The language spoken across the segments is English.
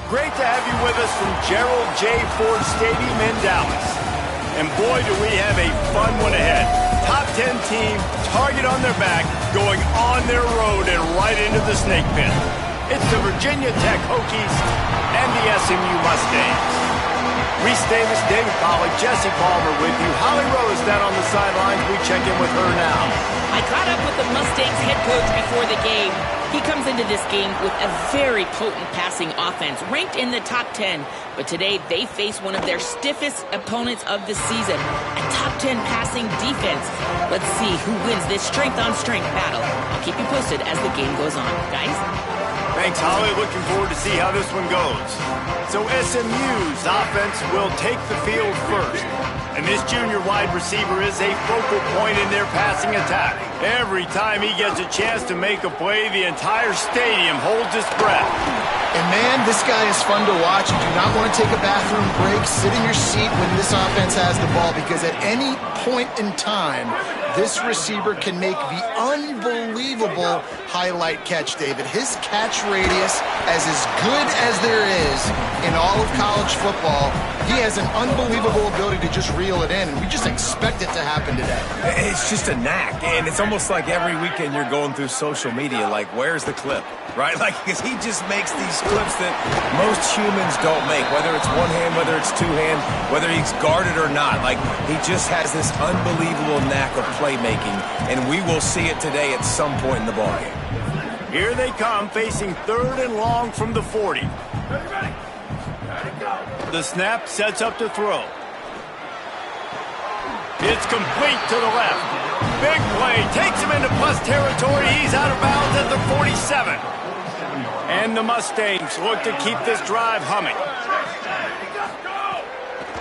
Great to have you with us from Gerald J. Ford Stadium in Dallas. And boy, do we have a fun one ahead. Top 10 team, target on their back, going on their road and right into the snake pit. It's the Virginia Tech Hokies and the SMU Mustangs. Reese Davis, David Pollack, Jesse Palmer with you. Holly Rose down on the sidelines. We check in with her now. I caught up with the Mustangs head coach before the game. He comes into this game with a very potent passing offense, ranked in the top 10. But today, they face one of their stiffest opponents of the season, a top 10 passing defense. Let's see who wins this strength-on-strength battle. I'll keep you posted as the game goes on. Guys? Thanks, Holly. Looking forward to see how this one goes. So SMU's offense will take the field first. And this junior wide receiver is a focal point in their passing attack. Every time he gets a chance to make a play, the entire stadium holds its breath. And man, this guy is fun to watch. You do not want to take a bathroom break. Sit in your seat when this offense has the ball, because at any point in time, this receiver can make the unbelievable highlight catch, David. His catch radius is as good as there is in all of college football. He has an unbelievable ability to just reel it in, and we just expect it to happen today. It's just a knack, and it's almost like every weekend you're going through social media, like, where's the clip, right? Like, because he just makes these clips that most humans don't make, whether it's one hand, whether it's two hand, whether he's guarded or not. Like, he just has this unbelievable knack of playmaking, and we will see it today at some point in the ballgame. Here they come, facing 3rd and long from the 40. The snap sets up to throw. It's complete to the left. Big play, takes him into plus territory. He's out of bounds at the 47. And the Mustangs look to keep this drive humming.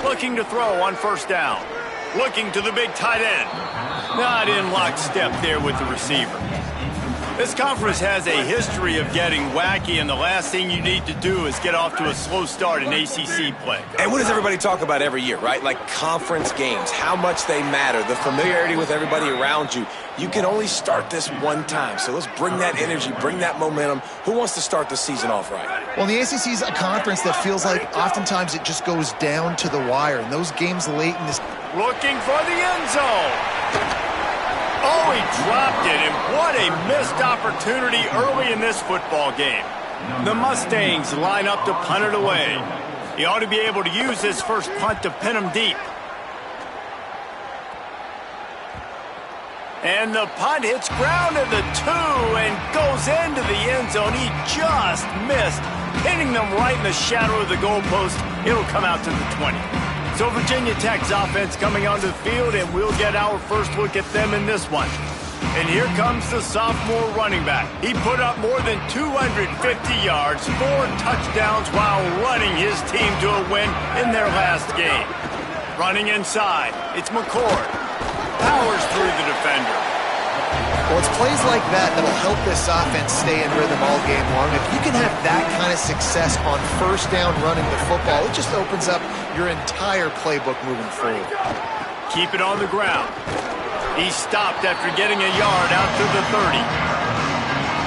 Looking to throw on 1st down. Looking to the big tight end. Not in lockstep there with the receiver. This conference has a history of getting wacky, and the last thing you need to do is get off to a slow start in ACC play. And what does everybody talk about every year, right? Like conference games, how much they matter, the familiarity with everybody around you. You can only start this one time, so let's bring that energy, bring that momentum. Who wants to start the season off right? Well, the ACC is a conference that feels like oftentimes it just goes down to the wire, and those games late in this... Looking for the end zone. Oh, he dropped it, and what a missed opportunity early in this football game. The Mustangs line up to punt it away. He ought to be able to use this first punt to pin him deep. And the punt hits ground at the 2 and goes into the end zone. He just missed, hitting them right in the shadow of the goalpost. It'll come out to the 20. So Virginia Tech's offense coming onto the field, and we'll get our first look at them in this one. And here comes the sophomore running back. He put up more than 250 yards, 4 touchdowns while running his team to a win in their last game. Running inside, it's McCord. Powers through the defender. Well, it's plays like that that'll help this offense stay in rhythm all game long. If you can have that kind of success on 1st down running the football, it just opens up your entire playbook moving forward. Keep it on the ground. He stopped after getting a yard out to the 30.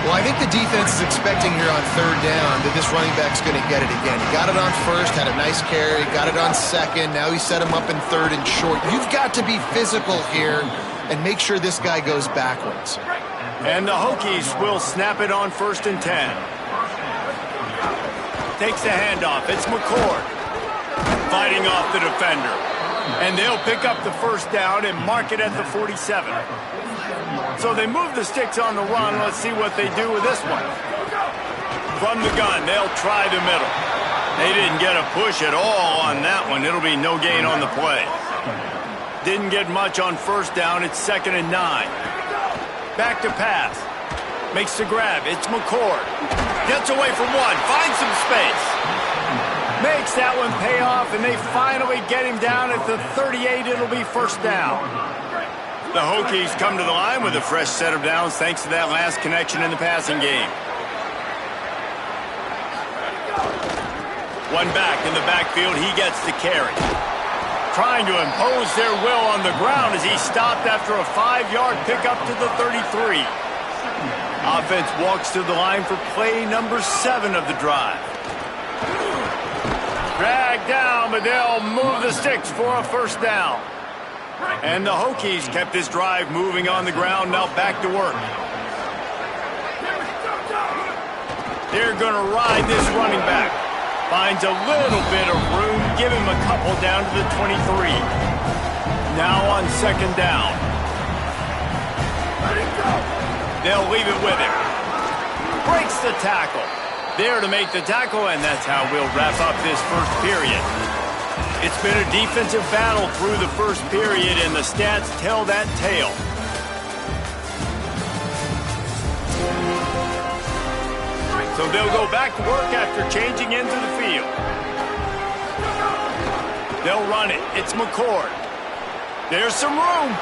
Well, I think the defense is expecting here on 3rd down that this running back's going to get it again. He got it on 1st, had a nice carry, got it on 2nd. Now he set him up in 3rd and short. You've got to be physical here and make sure this guy goes backwards. And the Hokies will snap it on 1st and 10. Takes the handoff. It's McCord fighting off the defender. And they'll pick up the 1st down and mark it at the 47. So they move the sticks on the run. Let's see what they do with this one. From the gun, they'll try the middle. They didn't get a push at all on that one. It'll be no gain on the play. Didn't get much on 1st down. It's 2nd and 9. Back to pass. Makes the grab. It's McCord. Gets away from one. Finds some space. Makes that one pay off, and they finally get him down at the 38. It'll be 1st down. The Hokies come to the line with a fresh set of downs thanks to that last connection in the passing game. One back in the backfield. He gets the carry. Trying to impose their will on the ground as he stopped after a 5-yard pickup to the 33. Offense walks to the line for play number 7 of the drive. flag down, but they'll move the sticks for a first down. And the Hokies kept this drive moving on the ground, now back to work. They're going to ride this running back. Finds a little bit of room, give him a couple down to the 23. Now on second down. They'll leave it with him. Breaks the tackle. There to make the tackle, and that's how we'll wrap up this first period. It's been a defensive battle through the first period, and the stats tell that tale. So they'll go back to work after changing into the field. They'll run it. It's McCord. There's some room.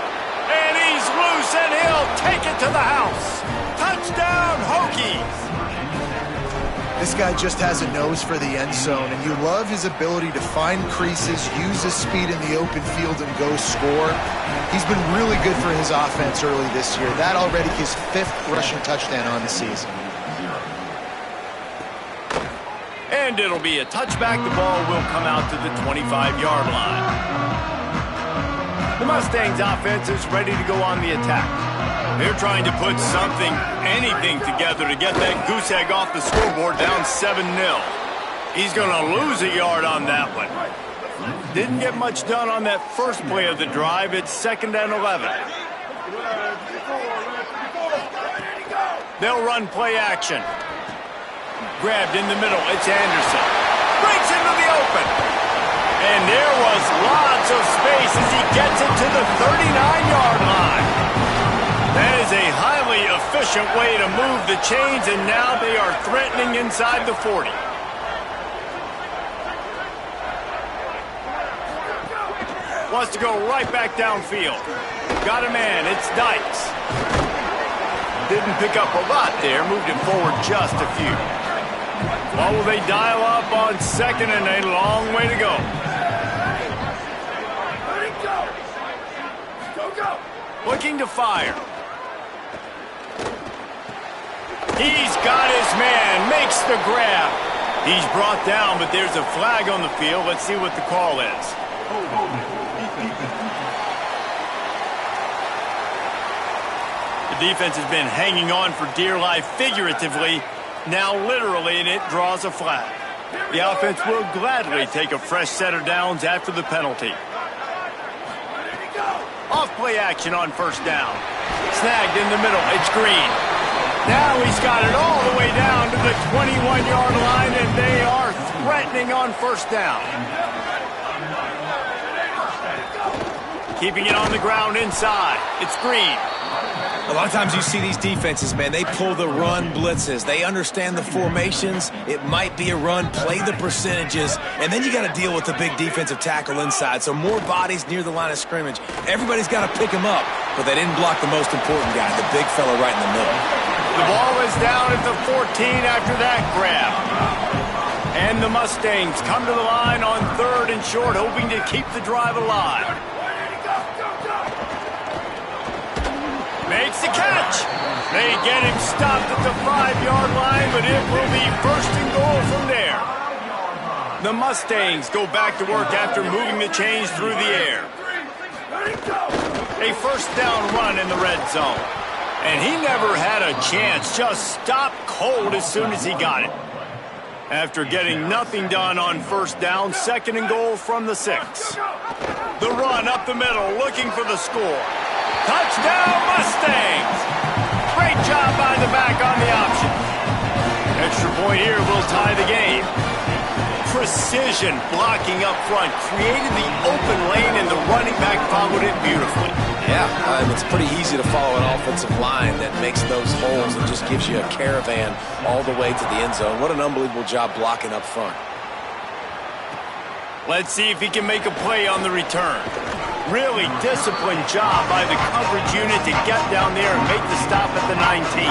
And he's loose, and he'll take it to the house. Touchdown, Hokies! This guy just has a nose for the end zone, and you love his ability to find creases, use his speed in the open field, and go score. He's been really good for his offense early this year. That already his 5th rushing touchdown on the season. And it'll be a touchback. The ball will come out to the 25-yard line. The Mustangs offense is ready to go on the attack. They're trying to put something, anything together to get that goose egg off the scoreboard down 7-0. He's going to lose a yard on that one. Didn't get much done on that first play of the drive. It's 2nd and 11. They'll run play action. Grabbed in the middle. It's Anderson. Breaks into the open. And there was lots of space as he gets it to the 39-yard line. That is a highly efficient way to move the chains, and now they are threatening inside the 40. Wants to go right back downfield. Got a man. It's Dykes. Didn't pick up a lot there. Moved it forward just a few. What will they dial up on second, and a long way to go? Looking to fire. He's got his man, makes the grab. He's brought down, but there's a flag on the field. Let's see what the call is. The defense has been hanging on for dear life, figuratively, now literally, and it draws a flag. The offense will gladly take a fresh set of downs after the penalty. Off play action on first down. Snagged in the middle. It's Green. Now he's got it all the way down to the 21-yard line, and they are threatening on first down. Keeping it on the ground inside. It's Green. A lot of times you see these defenses, man, they pull the run blitzes. They understand the formations. It might be a run, play the percentages, and then you got to deal with the big defensive tackle inside. So more bodies near the line of scrimmage. Everybody's got to pick him up, but they didn't block the most important guy, the big fella right in the middle. The ball is down at the 14 after that grab. And the Mustangs come to the line on 3rd and short, hoping to keep the drive alive. Makes the catch. They get him stopped at the 5-yard line, but it will be 1st and goal from there. The Mustangs go back to work after moving the chains through the air. A first down run in the red zone. And he never had a chance, just stopped cold as soon as he got it. After getting nothing done on first down, 2nd and goal from the 6. The run up the middle, looking for the score. Touchdown, Mustangs! Great job by the back on the option. Extra point here will tie the game. Precision blocking up front, created the open lane, and the running back followed it beautifully. Yeah, it's pretty easy to follow an offensive line that makes those holes and just gives you a caravan all the way to the end zone. What an unbelievable job blocking up front. Let's see if he can make a play on the return. Really disciplined job by the coverage unit to get down there and make the stop at the 19.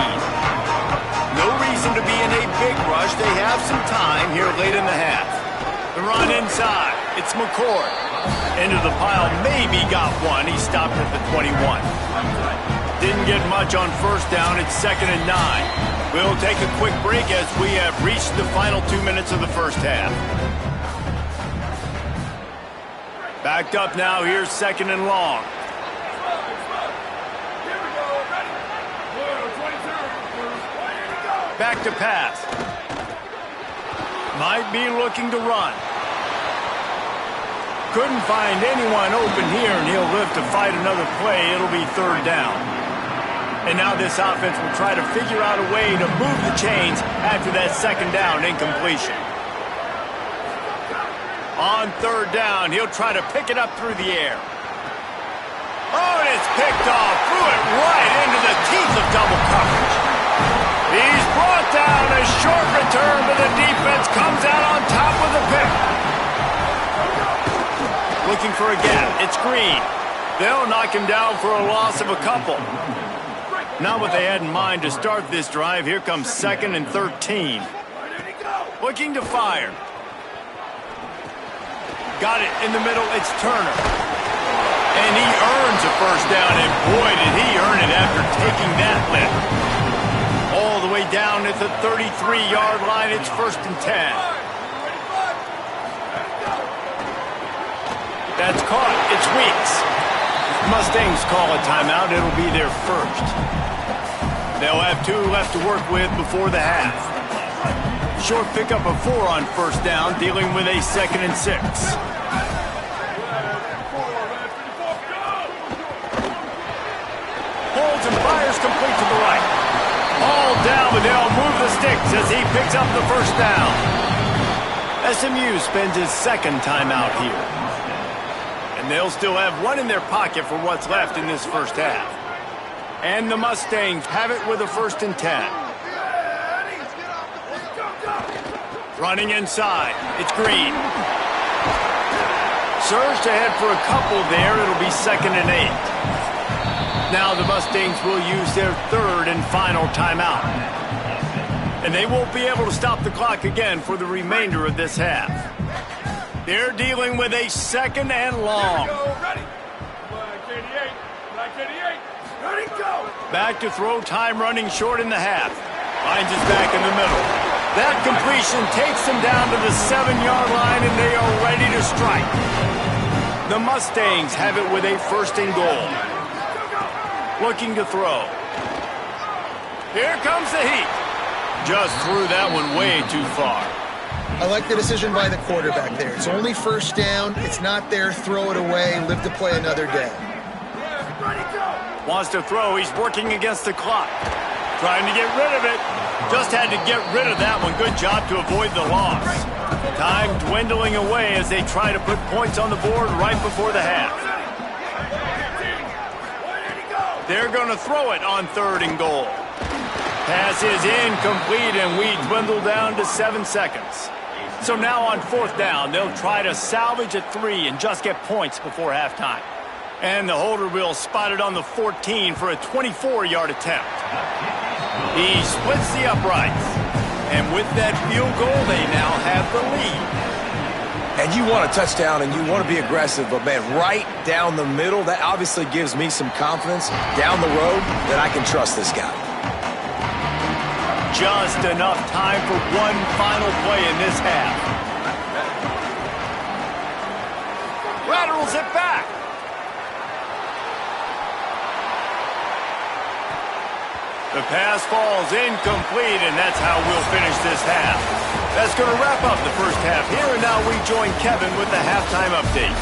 No reason to be in a big rush. They have some time here late in the half. The run inside. It's McCord. Into the pile. Maybe got one. He stopped at the 21. Didn't get much on first down. It's 2nd and 9. We'll take a quick break as we have reached the final 2 minutes of the first half. Backed up now, here's 2nd and long. Back to pass. Might be looking to run. Couldn't find anyone open here, and he'll live to fight another play. It'll be 3rd down. And now this offense will try to figure out a way to move the chains after that 2nd down incompletion. On 3rd down, he'll try to pick it up through the air. Oh, and it's picked off. Threw it right into the teeth of double coverage. He's brought down. A short return, but the defense comes out on top with a pick. Looking for a gap. It's Green. They'll knock him down for a loss of a couple. Not what they had in mind to start this drive. Here comes 2nd and 13. Looking to fire. Got it in the middle. It's Turner. And he earns a 1st down, and boy, did he earn it after taking that lift. All the way down at the 33-yard line. It's 1st and 10. That's caught. It's Weeks. Mustangs call a timeout. It'll be their 1st. They'll have 2 left to work with before the half. Short pickup of 4 on 1st down, dealing with a 2nd and 6. Holds and fires complete to the right. All down, but they'll move the sticks as he picks up the 1st down. SMU spends his 2nd timeout here. And they'll still have 1 in their pocket for what's left in this 1st half. And the Mustangs have it with a 1st and 10. Running inside, it's Green. Surged ahead for a couple there. It'll be 2nd and 8. Now the Mustangs will use their 3rd and final timeout. And they won't be able to stop the clock again for the remainder of this half. They're dealing with a 2nd and long. Back to throw, time running short in the half. Finds his back in the middle. That completion takes them down to the 7-yard line, and they are ready to strike. The Mustangs have it with a 1st and goal. Looking to throw. Here comes the heat. Just threw that one way too far. I like the decision by the quarterback there. It's only 1st down. It's not there. Throw it away. Live to play another day. Wants to throw. He's working against the clock. Trying to get rid of it. Just had to get rid of that one. Good job to avoid the loss. Time dwindling away as they try to put points on the board right before the half. They're going to throw it on 3rd and goal. Pass is incomplete, and we dwindle down to 7 seconds. So now on 4th down, they'll try to salvage a 3 and just get points before halftime. And the holder will spot it on the 14 for a 24-yard attempt. He splits the uprights. And with that field goal, they now have the lead. And you want a touchdown and you want to be aggressive, but man, right down the middle, that obviously gives me some confidence down the road that I can trust this guy. Just enough time for one final play in this half. Laterals it back. The pass falls incomplete, and that's how we'll finish this half. That's going to wrap up the 1st half here, and now we join Kevin with the halftime update.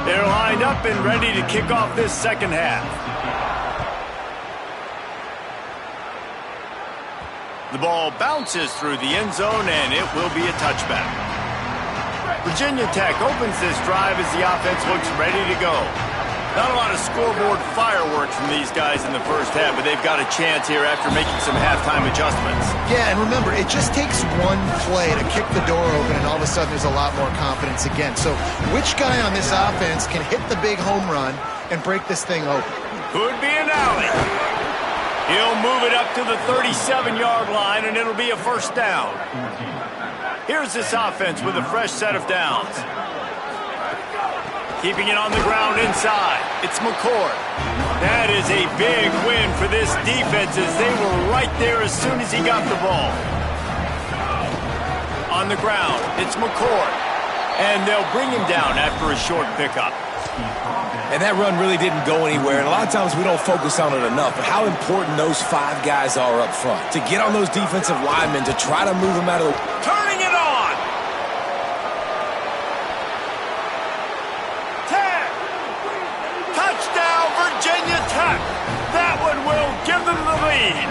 They're lined up and ready to kick off this 2nd half. The ball bounces through the end zone, and it will be a touchback. Virginia Tech opens this drive as the offense looks ready to go. Not a lot of scoreboard fireworks from these guys in the 1st half, but they've got a chance here after making some halftime adjustments. Yeah, and remember, it just takes one play to kick the door open, and all of a sudden there's a lot more confidence again. So which guy on this offense can hit the big home run and break this thing open? Could be an alley. He'll move it up to the 37-yard line, and it'll be a 1st down. Here's this offense with a fresh set of downs. Keeping it on the ground inside. It's McCord. That is a big win for this defense as they were right there as soon as he got the ball. On the ground, it's McCord. And they'll bring him down after a short pickup. And that run really didn't go anywhere. And a lot of times we don't focus on it enough, but how important those 5 guys are up front. To get on those defensive linemen, to try to move them out of the... Turning it on! 10! Touchdown, Virginia Tech! That one will give them the lead.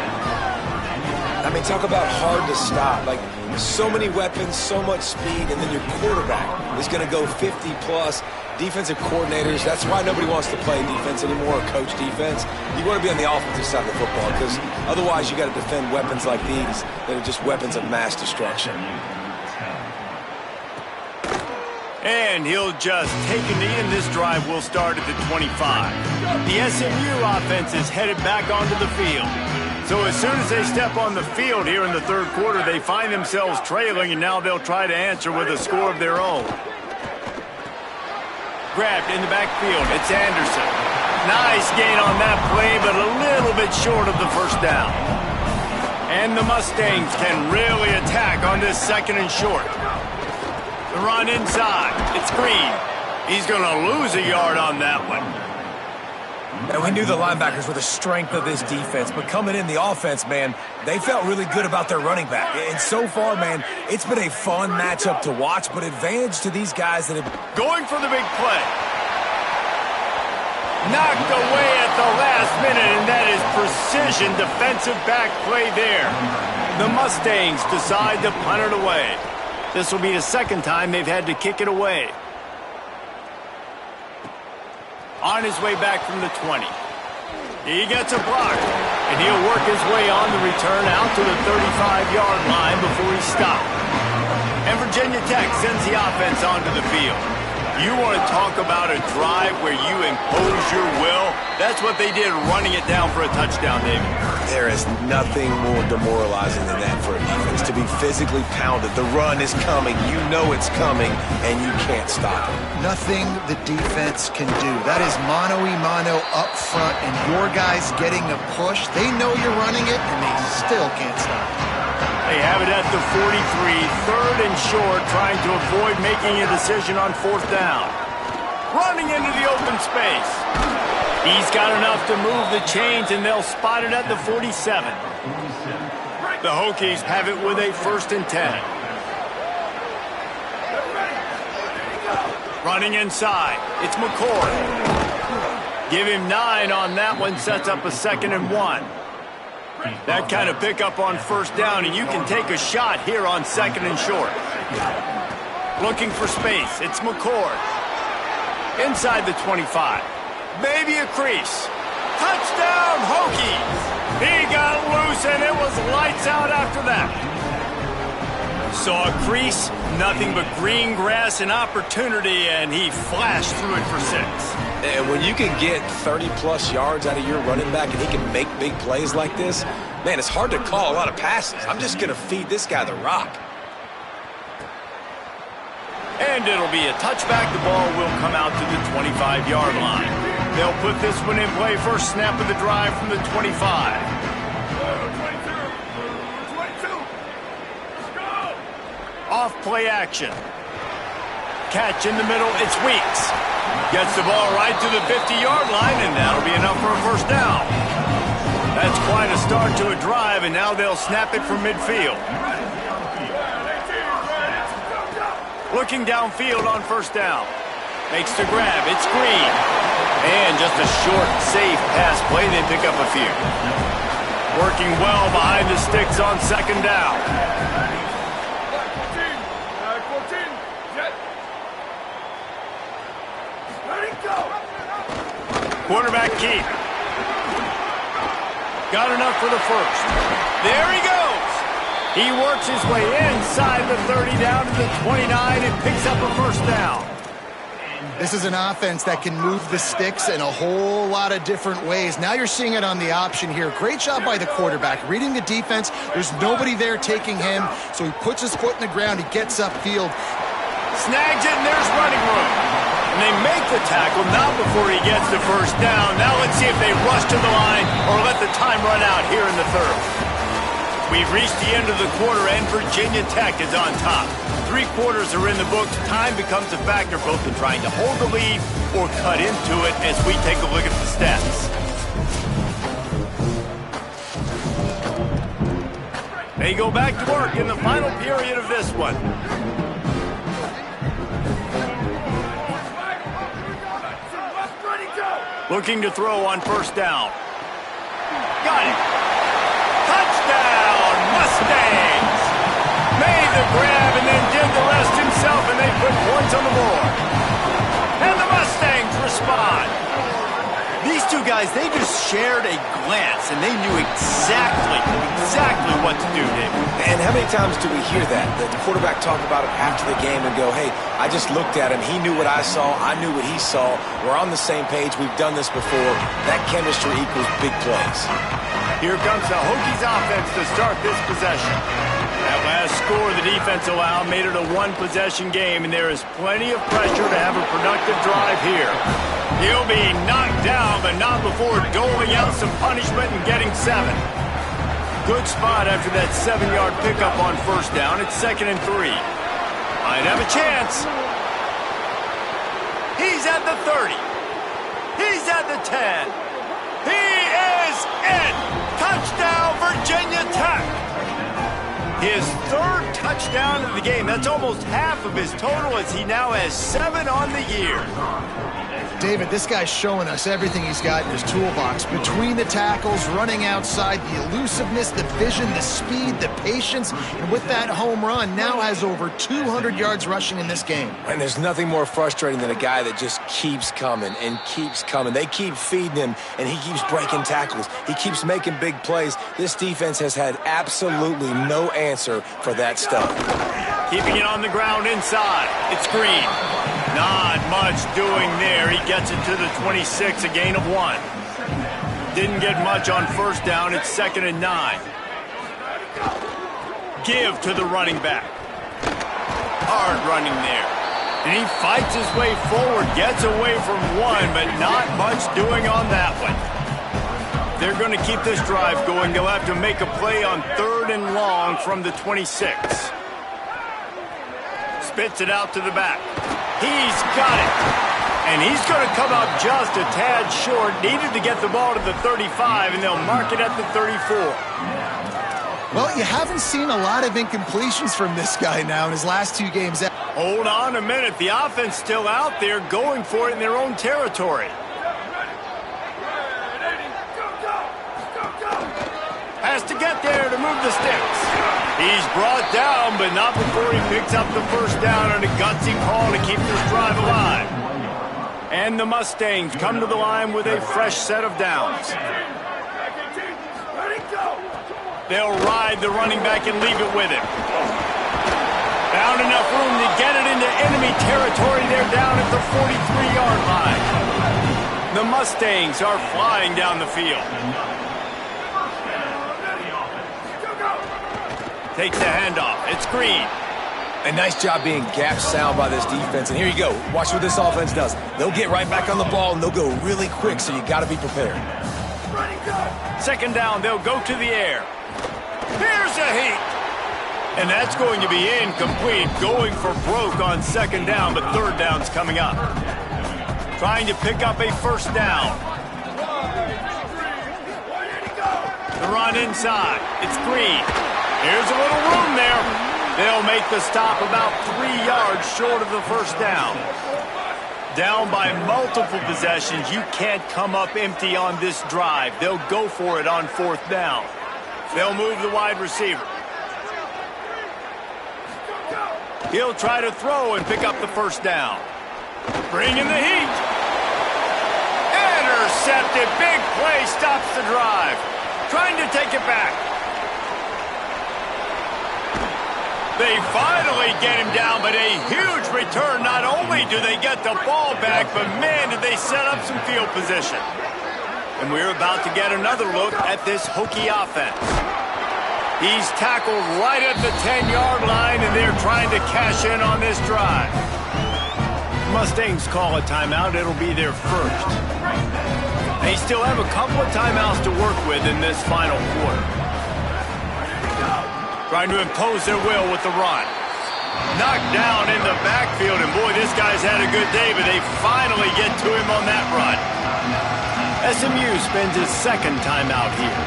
I mean, talk about hard to stop. Like, so many weapons, so much speed, and then your quarterback is going to go 50-plus. Defensive coordinators, that's why nobody wants to play defense anymore or coach defense. You want to be on the offensive side of the football because otherwise you got to defend weapons like these that are just weapons of mass destruction. And he'll just take a knee, and this drive will start at the 25. The SMU offense is headed back onto the field. So as soon as they step on the field here in the third quarter, they find themselves trailing, and now they'll try to answer with a score of their own. Grabbed in the backfield, it's Anderson. Nice gain on that play, but a little bit short of the first down. And the Mustangs can really attack on this second and short. The run inside, it's Green. He's going to lose a yard on that one. And we knew the linebackers were the strength of this defense, but coming in the offense, man, they felt really good about their running back. And so far, man, it's been a fun matchup to watch, but advantage to these guys that have... Going for the big play. Knocked away at the last minute, and that is precision defensive back play there. The Mustangs decide to punt it away. This will be the second time they've had to kick it away. On his way back from the 20. He gets a block, and he'll work his way on the return out to the 35-yard line before he's stopped. And Virginia Tech sends the offense onto the field. You want to talk about a drive where you impose your will? That's what they did running it down for a touchdown, David. There is nothing more demoralizing than that for a defense, to be physically pounded. The run is coming. You know it's coming, and you can't stop it. Nothing the defense can do. That is mano-a-mano up front, and your guys getting a push. They know you're running it, and they still can't stop it. They have it at the 43, third and short, trying to avoid making a decision on fourth down. Running into the open space. He's got enough to move the chains, and they'll spot it at the 47. The Hokies have it with a 1st and 10. Running inside, it's McCord. Give him 9 on that one, sets up a 2nd and 1. That kind of pickup on first down, and you can take a shot here on 2nd and short. Looking for space, it's McCord. Inside the 25. Maybe a crease. Touchdown, Hokies! He got loose, and it was lights out after that. Saw a crease, nothing but green grass and opportunity, and he flashed through it for 6. And when you can get 30-plus yards out of your running back and he can make big plays like this, man, it's hard to call a lot of passes. I'm just going to feed this guy the rock. And it'll be a touchback. The ball will come out to the 25-yard line. They'll put this one in play. First snap of the drive from the 25. Off play action. Catch in the middle, it's Weeks. Gets the ball right to the 50-yard line, and that'll be enough for a first down. That's quite a start to a drive, and now they'll snap it from midfield. Looking downfield on first down. Makes the grab, it's Green. And just a short, safe pass play, they pick up a few. Working well behind the sticks on 2nd down. Quarterback keep. Got enough for the first. There he goes. He works his way inside the 30 down to the 29 and picks up a first down. This is an offense that can move the sticks in a whole lot of different ways. Now you're seeing it on the option here. Great job by the quarterback. Reading the defense. There's nobody there taking him, so he puts his foot in the ground. He gets upfield. Snags it, and there's running room. And they make the tackle, not before he gets the first down. Now let's see if they rush to the line or let the time run out here in the third. We've reached the end of the quarter, and Virginia Tech is on top. 3 quarters are in the books. Time becomes a factor both in trying to hold the lead or cut into it as we take a look at the stats. They go back to work in the final period of this one. Looking to throw on first down. Got it. Touchdown, Mustangs! Made the grab and then did the rest himself, and they put points on the board. And the Mustangs respond. These two guys, they just shared a glance, and they knew exactly what to do, David. And how many times do we hear that? The quarterback talk about it after the game and go, hey, I just looked at him. He knew what I saw. I knew what he saw. We're on the same page. We've done this before. That chemistry equals big plays. Here comes the Hokies offense to start this possession. That last score the defense allowed made it a 1-possession game, and there is plenty of pressure to have a productive drive here. He'll be knocked down, but not before doling out some punishment and getting 7. Good spot after that 7-yard pickup on first down. It's 2nd and 3. Might have a chance. He's at the 30. He's at the 10. He is in. Touchdown, Virginia Tech. His 3rd touchdown of the game. That's almost half of his total as he now has 7 on the year. David, this guy's showing us everything he's got in his toolbox. Between the tackles, running outside, the elusiveness, the vision, the speed, the patience, and with that home run, now has over 200 yards rushing in this game. And there's nothing more frustrating than a guy that just keeps coming and keeps coming. They keep feeding him, and he keeps breaking tackles. He keeps making big plays. This defense has had absolutely no answer for that stuff. Keeping it on the ground inside. It's Green. Not much doing there. He gets it to the 26, a gain of 1. Didn't get much on first down. It's 2nd and 9. Give to the running back. Hard running there. And he fights his way forward, gets away from 1, but not much doing on that one. They're going to keep this drive going. They'll have to make a play on 3rd and long from the 26. Spits it out to the back. He's got it. And he's going to come out just a tad short. Needed to get the ball to the 35, and they'll mark it at the 34. Well, you haven't seen a lot of incompletions from this guy now in his last 2 games. Hold on a minute. The offense still out there going for it in their own territory. Has to get there to move the sticks. He's brought down, but not before he picks up the first down on a gutsy call to keep this drive alive. And the Mustangs come to the line with a fresh set of downs. They'll ride the running back and leave it with him. Found enough room to get it into enemy territory. They're down at the 43-yard line. The Mustangs are flying down the field. Takes the handoff. It's Green. A nice job being gap sound by this defense. And here you go. Watch what this offense does. They'll get right back on the ball, and they'll go really quick, so you got to be prepared. 2nd down, they'll go to the air. Here's a heat. And that's going to be incomplete. Going for broke on 2nd down, but 3rd down's coming up. Trying to pick up a first down. The run inside. It's Green. Here's a little room there. They'll make the stop about 3 yards short of the first down. Down by multiple possessions. You can't come up empty on this drive. They'll go for it on 4th down. They'll move the wide receiver. He'll try to throw and pick up the first down. Bringing the heat. Intercepted. Big play stops the drive. Trying to take it back. They finally get him down, but a huge return. Not only do they get the ball back, but man, did they set up some field position. And we're about to get another look at this Hokie offense. He's tackled right at the 10-yard line, and they're trying to cash in on this drive. Mustangs call a timeout. It'll be their first. They still have a couple of timeouts to work with in this final quarter. trying to impose their will with the run. Knocked down in the backfield, and boy, this guy's had a good day, but they finally get to him on that run. SMU spends his second timeout here.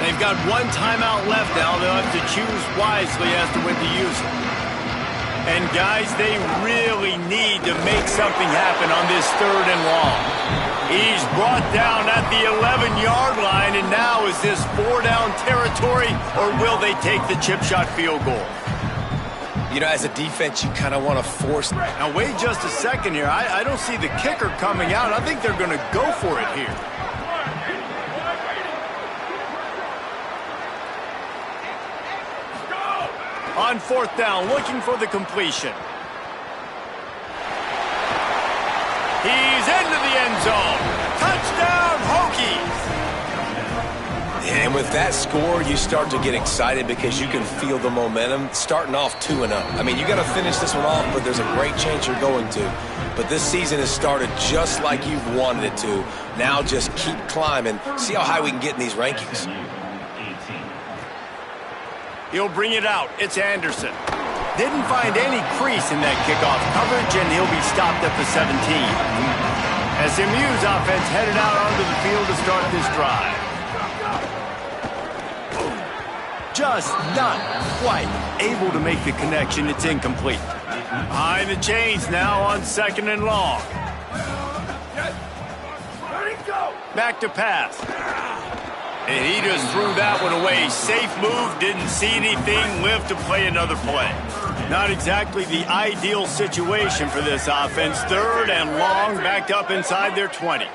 They've got one timeout left now. They'll have to choose wisely as to when to use it. And guys, they really need to make something happen on this 3rd and long. He's brought down at the 11-yard line, and now is this 4-down territory, or will they take the chip shot field goal? You know, as a defense, you kind of want to force. Now, wait just a second here. I don't see the kicker coming out. I think they're going to go for it here. On 4th down, looking for the completion. He's into the end zone. Touchdown, Hokies! And with that score, you start to get excited because you can feel the momentum starting off 2-0. I mean, you got to finish this one off, but there's a great chance you're going to. But this season has started just like you've wanted it to. Now just keep climbing. See how high we can get in these rankings. He'll bring it out. It's Anderson. Didn't find any crease in that kickoff coverage, and he'll be stopped at the 17. SMU's offense headed out onto the field to start this drive. Just not quite able to make the connection. It's incomplete. Behind the chains now on 2nd and long. Back to pass. And he just threw that one away. Safe move, didn't see anything, lived to play another play. Not exactly the ideal situation for this offense. 3rd and long, backed up inside their 20.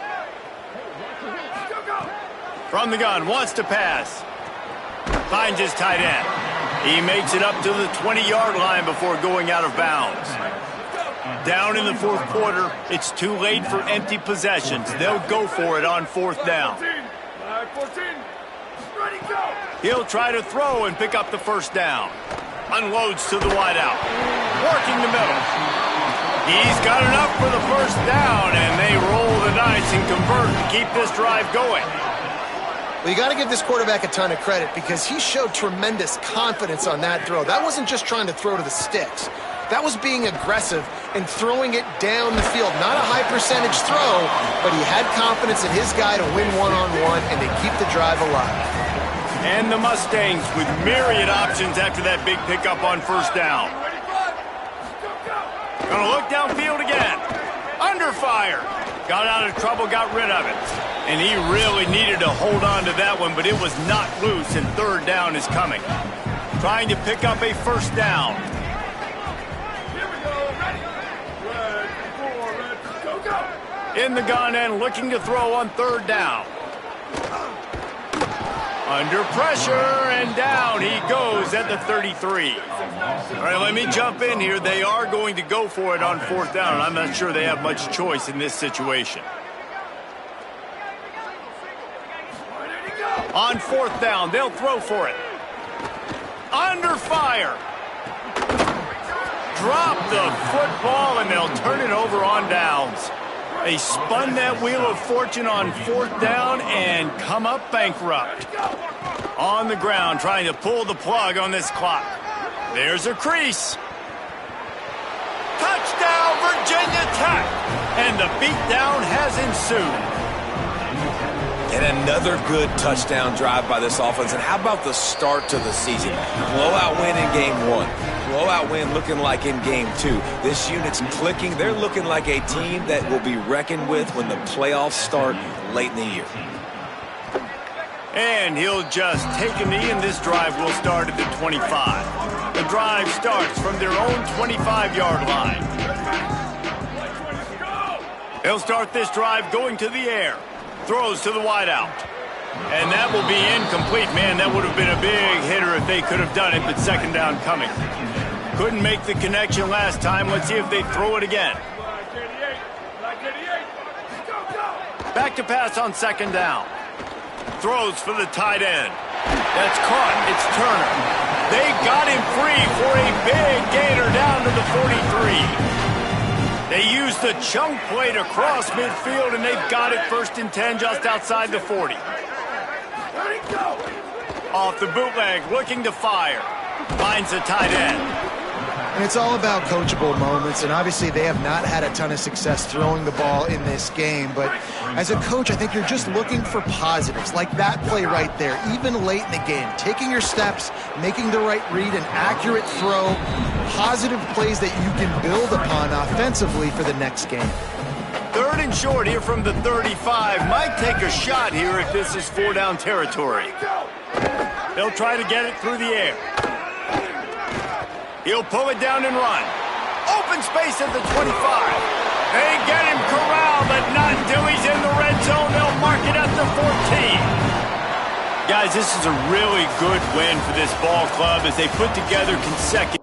From the gun, wants to pass. Finds his tight end. He makes it up to the 20-yard line before going out of bounds. Down in the 4th quarter, it's too late for empty possessions. They'll go for it on 4th down. He'll try to throw and pick up the 1st down. Unloads to the wideout. Working the middle. He's got enough for the 1st down, and they roll the dice and convert to keep this drive going. Well, you got to give this quarterback a ton of credit because he showed tremendous confidence on that throw. That wasn't just trying to throw to the sticks. That was being aggressive and throwing it down the field. Not a high percentage throw, but he had confidence in his guy to win one-on-one and to keep the drive alive. And the Mustangs with myriad options after that big pickup on 1st down. Gonna look downfield again. Under fire. Got out of trouble, got rid of it. And he really needed to hold on to that one, but it was not loose, and 3rd down is coming. Trying to pick up a 1st down. In the gun and looking to throw on 3rd down. Under pressure, and down he goes at the 33. All right, let me jump in here. They are going to go for it on 4th down, and I'm not sure they have much choice in this situation. On 4th down, they'll throw for it. Under fire. Drop the football, and they'll turn it over on downs. They spun that wheel of fortune on 4th down and come up bankrupt. On the ground, trying to pull the plug on this clock. There's a crease. Touchdown, Virginia Tech! And the beatdown has ensued. And another good touchdown drive by this offense. And how about the start to the season? Blowout win in game 1. Blowout win looking like in game 2. This unit's clicking. They're looking like a team that will be reckoned with when the playoffs start late in the year. And he'll just take a knee, and this drive will start at the 25. The drive starts from their own 25-yard line. They'll start this drive going to the air. Throws to the wideout. And that will be incomplete. Man, that would have been a big hitter if they could have done it, but 2nd down coming. Couldn't make the connection last time. Let's see if they throw it again. Back to pass on 2nd down. Throws for the tight end. That's caught. It's Turner. They got him free for a big gainer down to the 43. They used the chunk play to cross midfield, and they've got it 1st and 10 just outside the 40. Off the bootleg, looking to fire. Finds the tight end. And it's all about coachable moments, and obviously they have not had a ton of success throwing the ball in this game, but as a coach, I think you're just looking for positives, like that play right there, even late in the game. Taking your steps, making the right read, an accurate throw, positive plays that you can build upon offensively for the next game. 3rd and short here from the 35. Might take a shot here if this is 4-down territory. They'll try to get it through the air. He'll pull it down and run. Open space at the 25. They get him corralled, but not until he's in the red zone. They'll mark it at the 14. Guys, this is a really good win for this ball club as they put together consecutive